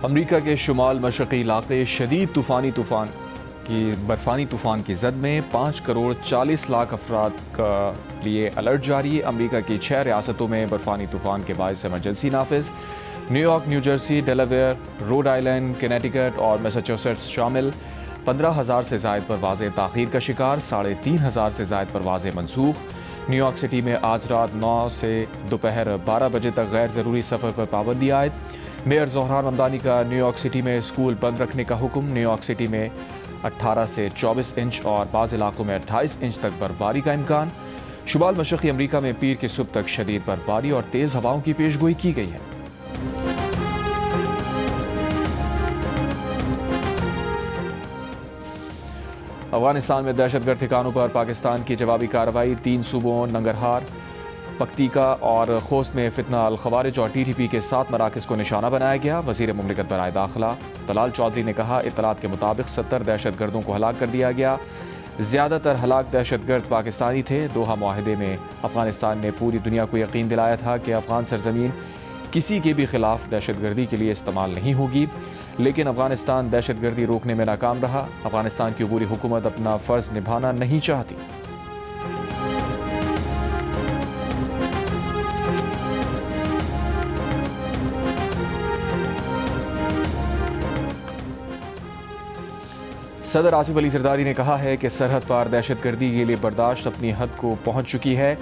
امریکہ کے شمال مشرقی علاقے شدید برفانی طوفان کی زد میں 5,40,00,000 افراد کا لیے الرٹ جاری۔ امریکہ کی 6 ریاستوں میں برفانی طوفان کے باعث ایمرجنسی نافذ۔ New York, New Jersey, Delaware, Rhode Island, Connecticut اور میساچوسیٹس شامل 15,000 سے زائد پروازیں تاخیر کا شکار، 3,500 سے زائد پروازیں منسوخ۔ نیو یارک سٹی میں آج رات 9 سے دوپہر 12 بجے تک غیر ضروری سفر پر پابندی عائد۔ میئر زہران ممدانی کا نیو یارک سٹی میں اسکول بند رکھنے کا حکم۔ نیو یارک سٹی میں 18 سے 24 انچ اور بعض علاقوں میں 28 انچ تک برفباری کا امکان۔ شمال مشرقی امریکہ میں پیر کی صبح تک شدید برفباری اور تیز ہوائوں کی پیشگوئی کی گئی ہے۔ افغانستان میں دہشت گرد ٹھکانوں پر پاکستان کی جوابی کارروائی۔ 3 صوبوں ننگرہار، پکتیکا اور خوست میں فتنہ الخوارج اور TTP کے 7 مراکز کو نشانہ بنایا گیا۔ وزیر مملکت برائے داخلہ طلال چودھری نے کہا، اطلاعات کے مطابق 70 دہشت گردوں کو ہلاک کر دیا گیا۔ زیادہ تر ہلاک دہشت گرد پاکستانی تھے۔ دوحہ معاہدے میں افغانستان نے پوری دنیا کو یقین دلایا تھا کہ افغان سرزمین کسی کے بھی خلاف دہشت گردی کے لیے استعمال نہیں ہوگی، لیکن افغانستان دہشت گردی روکنے میں ناکام رہا۔ افغانستان کی عبوری حکومت اپنا فرض نبھانا نہیں چاہتی۔ صدر آصف علی زرداری نے کہا ہے کہ سرحد پار دہشت گردی کے لیے برداشت اپنی حد کو پہنچ چکی ہے۔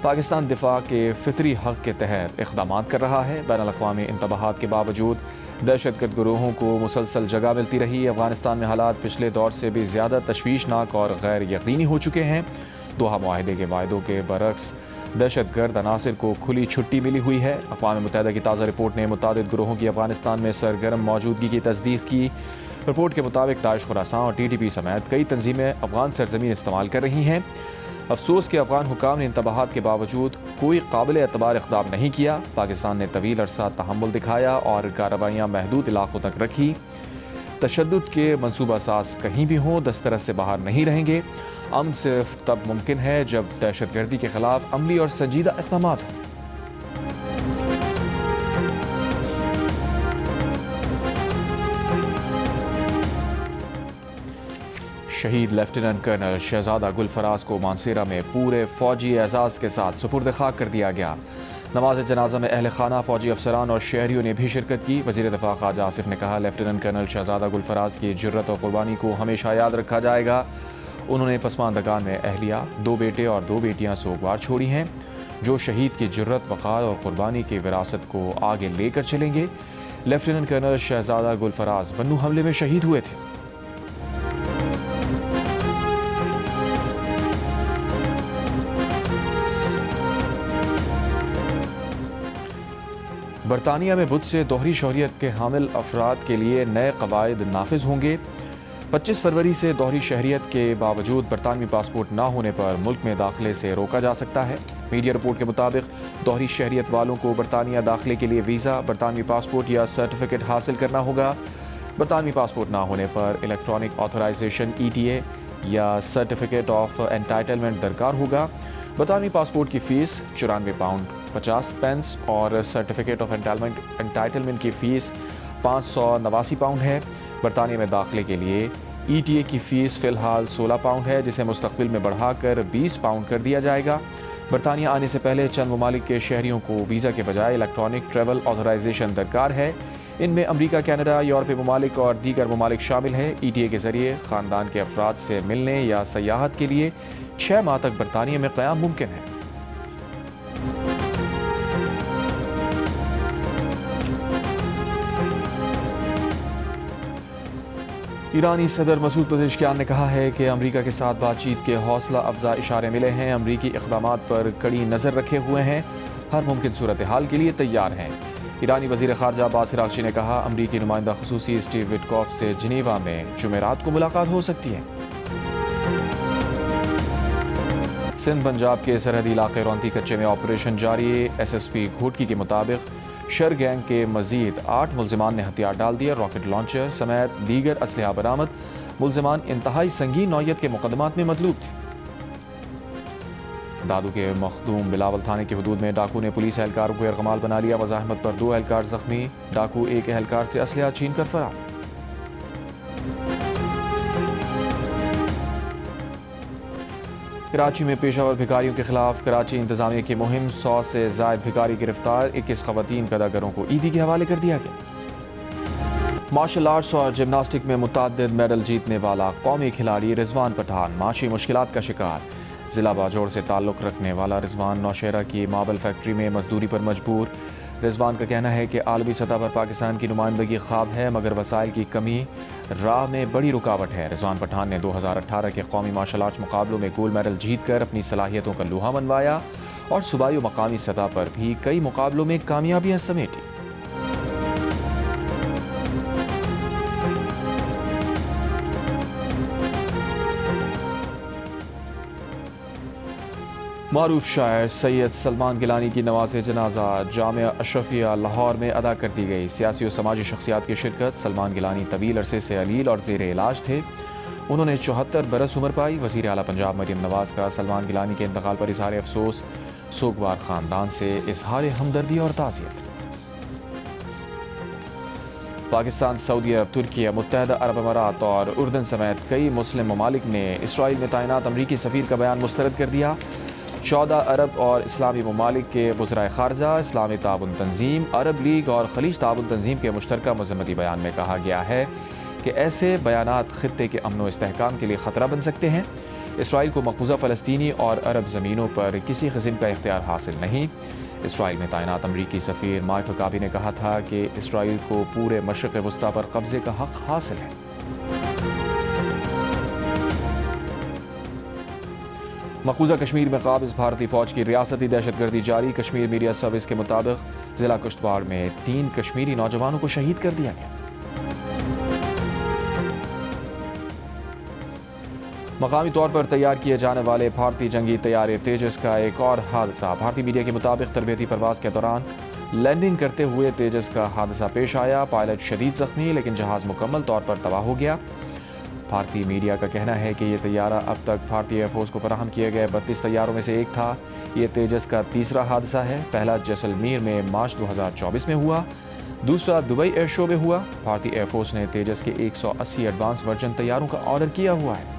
پاکستان دفاع کے فطری حق کے تحت اقدامات کر رہا ہے۔ بین الاقوامی انتباہات کے باوجود دہشت گرد گروہوں کو مسلسل جگہ ملتی رہی۔ افغانستان میں حالات پچھلے دور سے بھی زیادہ تشویشناک اور غیر یقینی ہو چکے ہیں۔ دوحہ معاہدے کے وعدوں کے برعکس دہشت گرد عناصر کو کھلی چھٹی ملی ہوئی ہے۔ اقوام متحدہ کی تازہ رپورٹ نے متعدد گروہوں کی افغانستان میں سرگرم موجودگی کی تصدیق کی۔ رپورٹ کے مطابق داعش خراساں اور TTP سمیت کئی تنظیمیں افغان سرزمین استعمال کر رہی ہیں۔ افسوس کہ افغان حکام نے انتباہات کے باوجود کوئی قابل اعتبار اقدام نہیں کیا۔ پاکستان نے طویل عرصہ تحمل دکھایا اور کارروائیاں محدود علاقوں تک رکھی۔ تشدد کے منصوبہ ساز کہیں بھی ہوں دسترس سے باہر نہیں رہیں گے۔ امن صرف تب ممکن ہے جب دہشت گردی کے خلاف عملی اور سنجیدہ اقدامات ہوں۔ شہید لیفٹیننٹ کرنل شہزادہ گل فراز کو مانسیرہ میں پورے فوجی اعزاز کے ساتھ سپرد خاک کر دیا گیا۔ نماز جنازہ میں اہل خانہ، فوجی افسران اور شہریوں نے بھی شرکت کی۔ وزیر دفاع خواجہ آصف نے کہا، لیفٹیننٹ کرنل شہزادہ گل فراز کی جرت اور قربانی کو ہمیشہ یاد رکھا جائے گا۔ انہوں نے پسماندگان میں اہلیہ، 2 بیٹے اور 2 بیٹیاں سوگوار چھوڑی ہیں، جو شہید کی جرت، وقار اور قربانی کی وراثت کو آگے لے کر چلیں گے۔ لیفٹیننٹ کرنل شہزادہ گل فراز بنو حملے میں شہید ہوئے تھے۔ برطانیہ میں بدھ سے دوہری شہریت کے حامل افراد کے لیے نئے قواعد نافذ ہوں گے۔ 25 فروری سے دوہری شہریت کے باوجود برطانوی پاسپورٹ نہ ہونے پر ملک میں داخلے سے روکا جا سکتا ہے۔ میڈیا رپورٹ کے مطابق دوہری شہریت والوں کو برطانیہ داخلے کے لیے ویزا، برطانوی پاسپورٹ یا سرٹیفکیٹ حاصل کرنا ہوگا۔ برطانوی پاسپورٹ نہ ہونے پر الیکٹرانک آتھورائزیشن ETA یا سرٹیفکیٹ آف انٹائٹلمنٹ درکار ہوگا۔ برطانوی پاسپورٹ کی فیس 94 پاؤنڈ 50 پینس اور سرٹیفکیٹ آف انٹائٹلمنٹ کی فیس 589 پاؤنڈ ہے۔ برطانیہ میں داخلے کے لیے ETA کی فیس فی الحال 16 پاؤنڈ ہے، جسے مستقبل میں بڑھا کر 20 پاؤنڈ کر دیا جائے گا۔ برطانیہ آنے سے پہلے چند ممالک کے شہریوں کو ویزا کے بجائے الیکٹرانک ٹریول آتھورائزیشن درکار ہے۔ ان میں امریکہ، کینیڈا، یورپی ممالک اور دیگر ممالک شامل ہیں۔ ETA کے ذریعے خاندان کے افراد سے ملنے یا سیاحت کے لیے 6 ماہ تک برطانیہ میں قیام ممکن ہے۔ ایرانی صدر مسعود پزشکیان نے کہا ہے کہ امریکہ کے ساتھ بات چیت کے حوصلہ افزا اشارے ملے ہیں۔ امریکی اقدامات پر کڑی نظر رکھے ہوئے ہیں، ہر ممکن صورتحال کے لیے تیار ہیں۔ ایرانی وزیر خارجہ عباس عراقچی نے کہا، امریکی نمائندہ خصوصی اسٹیو وٹکوف سے جنیوا میں جمعرات کو ملاقات ہو سکتی ہے۔ سندھ پنجاب کے سرحدی علاقے رونتی کچے میں آپریشن جاری۔ SSP گھوٹکی کے مطابق شر گینگ کے مزید 8 ملزمان نے ہتھیار ڈال دیے۔ راکٹ لانچر سمیت دیگر اسلحہ برآمد۔ ملزمان انتہائی سنگین نوعیت کے مقدمات میں مطلوب تھے۔ دادو کے مخدوم بلاول تھانے کی حدود میں ڈاکو نے پولیس اہلکاروں کو یرغمال بنا لیا۔ مزاحمت پر 2 اہلکار زخمی، ڈاکو ایک اہلکار سے اسلحہ چھین کر فرار۔ کراچی میں پیشہ ور بھکاریوں کے خلاف کراچی انتظامیہ کی مہم، 100 سے زائد بھکاری گرفتار، 21 خواتین پیداگروں کو عیدی کے حوالے کر دیا گیا۔ مارشل آرٹس اور جمناسٹک میں متعدد میڈل جیتنے والا قومی کھلاڑی رضوان پٹھان معاشی مشکلات کا شکار۔ ضلع باجوڑ سے تعلق رکھنے والا رضوان نوشہرہ کی ماربل فیکٹری میں مزدوری پر مجبور۔ رضوان کا کہنا ہے کہ عالمی سطح پر پاکستان کی نمائندگی خواب ہے، مگر وسائل کی کمی راہ میں بڑی رکاوٹ ہے۔ رضوان پٹھان نے 2018 کے قومی مارشل آرٹس مقابلوں میں گولڈ میڈل جیت کر اپنی صلاحیتوں کا لوہا منوایا اور صوبائی و مقامی سطح پر بھی کئی مقابلوں میں کامیابیاں سمیٹی۔ معروف شاعر سید سلمان گیلانی کی نماز جنازہ جامعہ اشرفیہ لاہور میں ادا کر دی گئی۔ سیاسی و سماجی شخصیات کی شرکت۔ سلمان گیلانی طویل عرصے سے علیل اور زیر علاج تھے۔ انہوں نے 74 برس عمر پائی۔ وزیر اعلیٰ پنجاب مریم نواز کا سلمان گیلانی کے انتقال پر اظہار افسوس، سوگوار خاندان سے اظہار ہمدردی اور تعزیت۔ پاکستان، سعودی عرب، ترکیہ، متحدہ عرب امارات اور اردن سمیت کئی مسلم ممالک نے اسرائیل میں تعینات امریکی سفیر کا بیان مسترد کر دیا۔ 14 عرب اور اسلامی ممالک کے وزرائے خارجہ، اسلامی تعاون تنظیم، عرب لیگ اور خلیج تعاون تنظیم کے مشترکہ مذمتی بیان میں کہا گیا ہے کہ ایسے بیانات خطے کے امن و استحکام کے لیے خطرہ بن سکتے ہیں۔ اسرائیل کو مقبوضہ فلسطینی اور عرب زمینوں پر کسی قسم کا اختیار حاصل نہیں۔ اسرائیل میں تعینات امریکی سفیر مائک حکابی نے کہا تھا کہ اسرائیل کو پورے مشرق وسطیٰ پر قبضے کا حق حاصل ہے۔ مقبوضہ کشمیر میں قابض بھارتی فوج کی ریاستی دہشت گردی جاری۔ کشمیر میڈیا سروس کے مطابق ضلع کشتواڑ میں 3 کشمیری نوجوانوں کو شہید کر دیا گیا۔ مقامی طور پر تیار کیے جانے والے بھارتی جنگی طیارے تیجس کا ایک اور حادثہ۔ بھارتی میڈیا کے مطابق تربیتی پرواز کے دوران لینڈنگ کرتے ہوئے تیجس کا حادثہ پیش آیا۔ پائلٹ شدید زخمی، لیکن جہاز مکمل طور پر تباہ ہو گیا۔ بھارتی میڈیا کا کہنا ہے کہ یہ طیارہ اب تک بھارتی ایئر فورس کو فراہم کیے گئے 32 طیاروں میں سے ایک تھا۔ یہ تیجس کا تیسرا حادثہ ہے۔ پہلا جیسلمیر میں مارچ 2024 میں ہوا، دوسرا دبئی ایئر شو میں ہوا۔ بھارتی ایئر فورس نے تیجس کے 180 ایڈوانس ورژن طیاروں کا آرڈر کیا ہوا ہے۔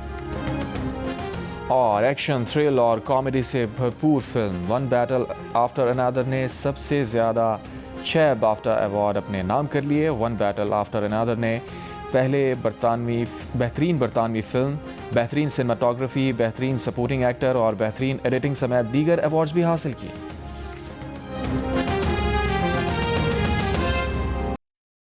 اور ایکشن، تھرل اور کامیڈی سے بھرپور film one battle after another نے سب سے زیادہ 6 بافٹا ایوارڈ اپنے نام کر لیے۔ ون بیٹل آفٹر انادر نے پہلے بہترین برطانوی فلم، بہترین سنیماٹوگرافی، بہترین سپورٹنگ ایکٹر اور بہترین ایڈیٹنگ سمیت دیگر ایوارڈز بھی حاصل کیے۔